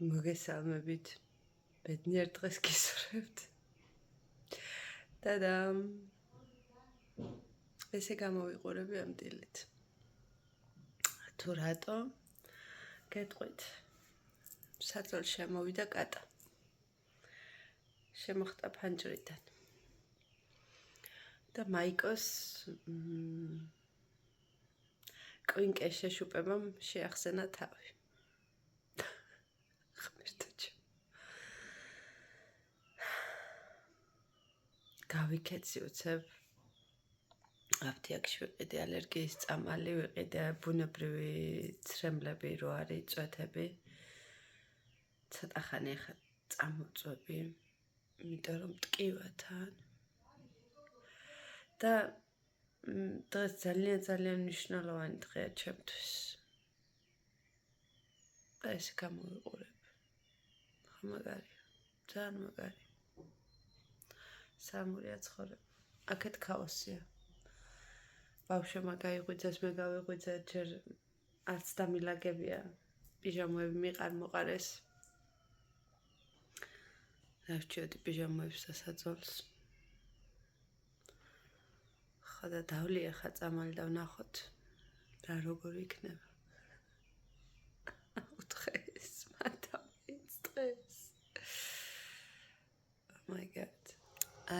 მოგესალმებით. ბედნიერ დღეს გისურვებთ. Tadam. ესე გამოვიყურები ამ დილით. თუ რატო? გეტყვით. საწოლ შემოვიდა კატა. შემოხტა ფანჯრიდან. და მაიკოს კვინკეს შეშუპებამ შეახსენა თავი. ღმერთოჩი. გავიქეცი უცებ აფთიაქში ვიყიდე ალერგიის წამალი ვიყიდე ბუნებრივი ცრემლები რო არის წვეთები ცოტა ხანი ახლა წამოწვევი იმიტომ რომ მტკივათან და დღეს ძალიან მნიშვნელოვანი დღეა ჩემთვის და ეს გამოვიყურებ ხო მაგარია ძალიან მაგარია სამურია ცხოვრება აქეთ ქაოსია ბავშვებმა გაიღვიძეს მე გავიღვიძე ჯერ არც დამილაგებია პიჟამოები მიყარ მოყარეს დავჭიოდი პიჟამოებს სასაძოლს ხოდა დავლი ახლა წამალი და ვნახოთ რა როგორი იქნება უთხეს მათამის დღეს oh my god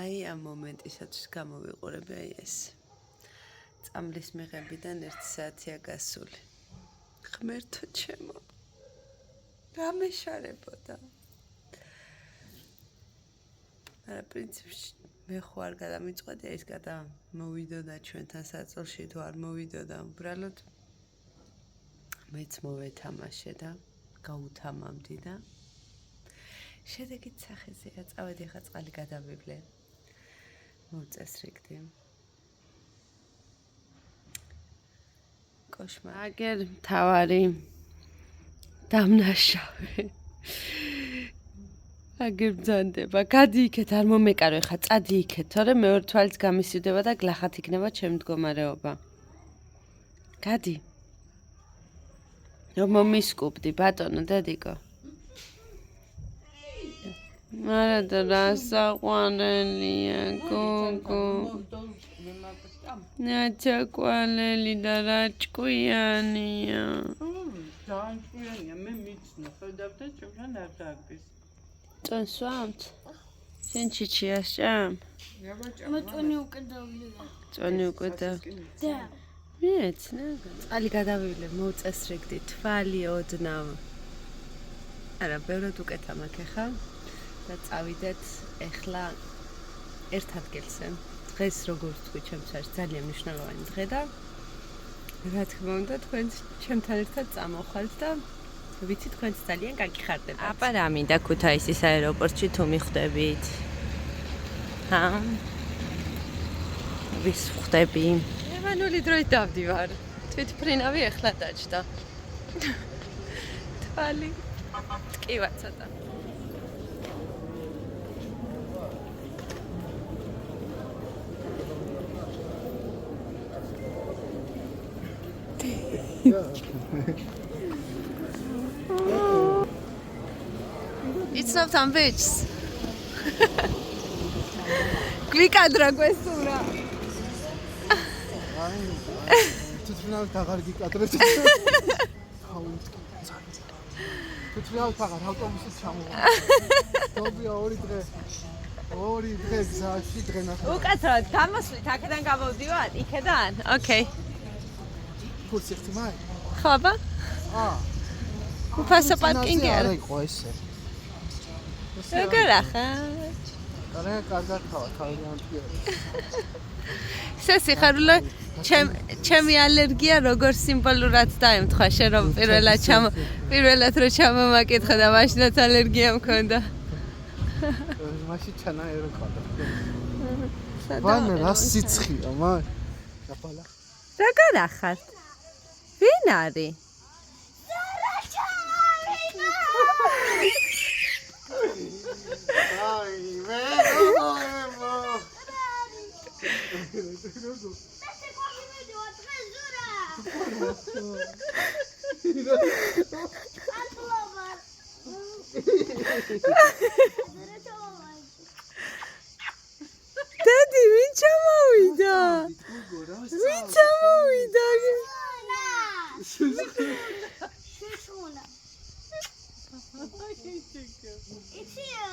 აი ამ მომენტისათვის გამოვიყურები აი ეს წამლის მიღებიდან 1 საათია გასული ღმერთო ჩემო რა მეშარებოდა არა პრინციპში მე ხო არ გადამიწყვეტი ეს მოვიდოდა ჩვენთან საწოლში თუ არ მოვიდოდა უბრალოდ მეც მოვეთამაშე და გაუთამამდი და შედეგით სახეზეა წავედი ხა წყალი გადავივლე მოვწესრიგდი კოშმა აგერ თავარი დამნაშავე აგერ ბძანდება გადი იქეთ არ მომეკარო ხა წადი იქეთ თორემ მეორე თვალიც გამისივდება და გლახათ იქნება ჩემ მდგომარეობა გადი რომ მომისკუპდი ბატონო დედიკო არა და რა საყვარელია გოგო ნაჭაკვალელი და რა ჭკვიანია ძალიან ჭკვიანია მე მიცნო ხედავ და ჩემთან არ დაგდის წონსვამთ შენ ჩიჩიას ჭამ მე წონი უკვე დავიდა წონი უკვე და მეცნა წყალი გადავივლე მოვწესრიგდი თვალი ოდნავ არა ბევრად უკეთა მაქვს ხა და წავიდეთ ეხლა ერთ ადგილზე დღეს როგორც თქვი ჩემს არის ძალიან მნიშვნელოვანი დღე და რა თქმა უნდა თქვენ ჩემთან ერთად წამოხვალთ და ვიცი თქვენც ძალიან გაგიხარდებათ აბა რა მინდა ქუთაისის აეროპორტში თუ მიხვდებით ჰა ვის ხვდები ევანული დროით დავდივარ თვითფრინავი ეხლა დაჭდა თვალი ტკივა ცოტა It's not on bitches. Გვიკადრა questura. Tu final თაღარ გიკადრეთ. Tu final თაღარ ავტობუსით ჩამოვა. dobia ორი დღე გზაში დღე ნახე. უკაცრავად გამოსვლით აქედან გამოვდივარ იქედან. Okay. ფულს ერთი მაი? ხო აბა? უფასო პარკინგი არა. არა იყო ესე. როგორ ახლა? არა, კარგად თავიდან ეს სიხარულე ჩემი ალერგია როგორ სიმბოლურად დაემთხვა შენ რომ პირველად რო ჩამომაკითხა და მაშინაც ალერგია მქონდა. მაშინ ჩანაერო ყავდა. ვანა რა სიცხია მან? დაბალა. როგორ ახართ? ვინ არის? აი მე დედი, ვინ ჩამოვიდა? ვინ ჩამოვიდა? შუშუნა. იცია.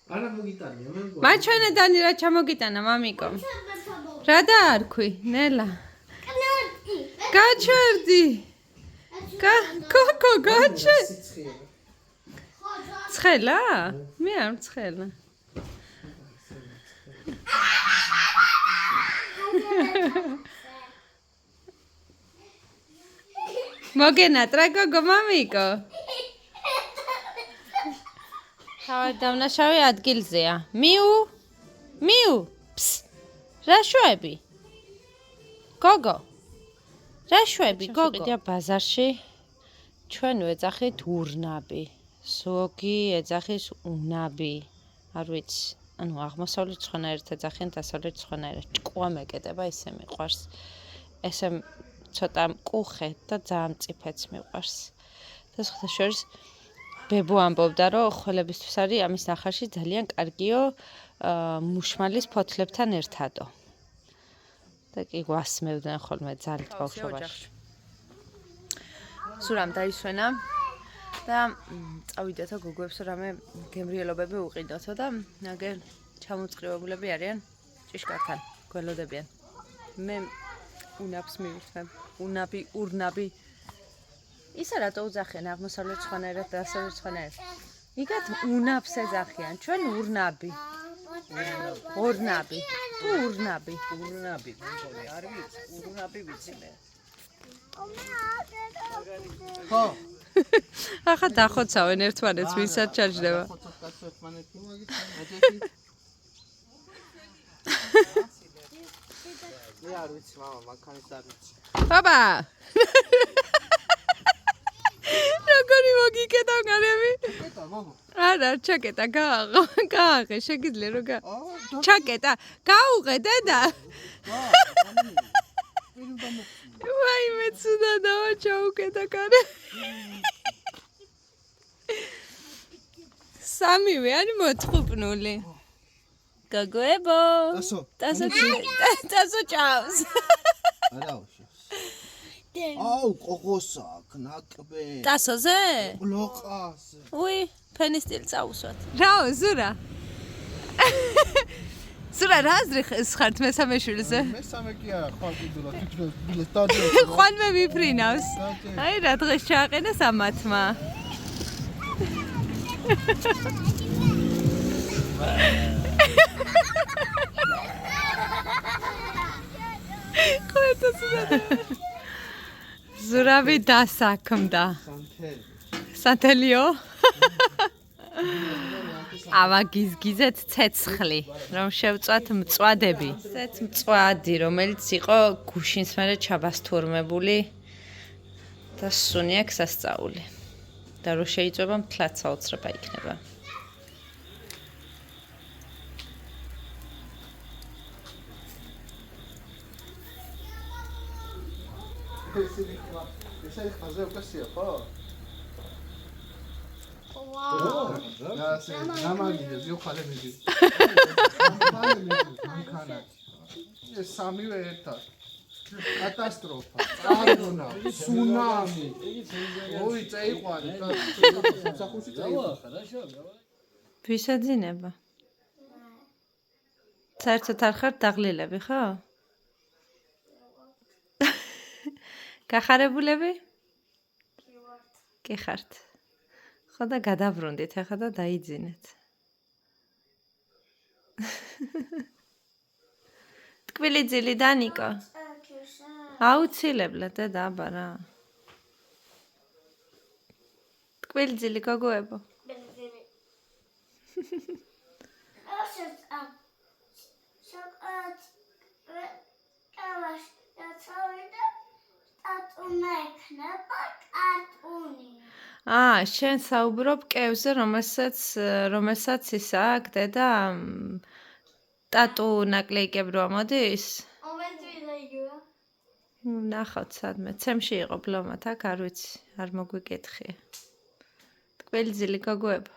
არა მოგიტანია მე მგონი. მაჩვენედანი რა ჩამოგიტანა მამიკო? რა დაარქვი? ნელა. გაჩერდი. კოკო გაჩე. ცხელა? მე არ ცხელა. მოგენატრა გოგო მამიკო? თავად დამნაშავე ადგილზეა. მიუ. ფს. რა შვები? გოგო. რა შვები გოგო? კიდია ბაზარში ჩვენ ვეძახით ურნაბი. ზოგი ეძახის უნაბი. არ ვიცი. ანუ აღმოსავლეთ ცხენაერთ ეძახიან, დასავლეთ ცხენაერთ. ჭკუა მეკეტება, ისე მიყვარს. ესე ცოტა მკუხე და ძალიან მწიფეც მიყვარს. და სხვათა შორის ბებო ამბობდა, რომ ხველებისთვის არის ამის ნახარში ძალიან კარგიო მუშმალის ფოთლებთან ერთადო. და კი გვასმევდნენ ხოლმე ძალით ბავშვობაში. სურამ დაისვენა და წავიდეთო გოგოებს რამე გემრიელობები უყიდოთო და ნაგერ ჩამოწყრივებულები არიან ჭიშკართან, გველოდებიან. მე უნაბს მივიხმებ, ურნაბი. ისა რატო უძახიან აღმოსავლეთ ცხენაერად და დასავლეთ ცხენაერად? იგათ უნაბს ეძახიან, ჩვენ ურნაბი. ურნაბი. თუ ურნაბი. ურნაბი, მეგონი, არ ვიცი, ურნაბი ვიცი მე. ხო. ახლა დახოცავენ ერთმანეთს, ვინცად ჩაჯდება. ხოცოთ კაცო ერთმანეთი მაგით. მე არ ვიცი მამა, მანქანის არ ვიცი. ბაბა! როგორი მოგიკეტა გარები? კეტა მოგო. არა, ჩაკეტა, გააღე, შეგიძლია რომ ჩაკეტა, გაუღე დედა. ვაიმე, ცუდადაა ჩაუკეტა კარე. სამივე არის მოწყუპნული. გოგოებო. ტასო ჭავს. არაუშო. აუ, ყოყოსა, ნაკბე. ტასოზე? ბლოყაზე. უი, ფენისტილ წაუსვათ. რაო, ზურა. ზურა, რა აზრიხეს ხართ მესამე შვილზე? მესამე კი არა, ხო კიდულა, თვითონ ბილეთ დადი. ხვალმე ვიფრინავს. აი რა დღეს ჩააყენა სამათმა. ზურავი დასაქმდა. სანთელიო? ავა გიზგიზეთ ცეცხლი, რომ შევწვათ მწვადები. ესეც მწვადი, რომელიც იყო გუშინს მერე ჩაბასთურმებული და სუნი აქვს სასწაული. და რო შეიწვება მთლად საოცრება იქნება. ეს არის ხაზე უკასია, ხო? ვაუ. გამაგიდეს, იოხალე მიდი. მანქანა. ეს სამივე ერთად. კატასტროფა, წარღვნა, ცუნამი. ოი, წაიყვანე, სამსახურში წაიყვანე. ვისაძინება? საერთოდ არ ხართ დაღლილები, ხო? გახარებულები? კი ხართ. ხო და გადაბრუნდით ახლა და დაიძინეთ. ტკბილი ძილი დანიკო. აუცილებლად დედა აბა რა. ტკბილი ძილი გოგოებო. შენ საუბრობ კევზე, რომელსაც ისა აქვს დედა ტატუ ნაკლეიკები რო მოდის? Always ნახავთ სადმე. ცემში იყო ბლომად, აქ არ ვიცი, არ მოგვიკითხია. ტკბილი ძილი გოგოება.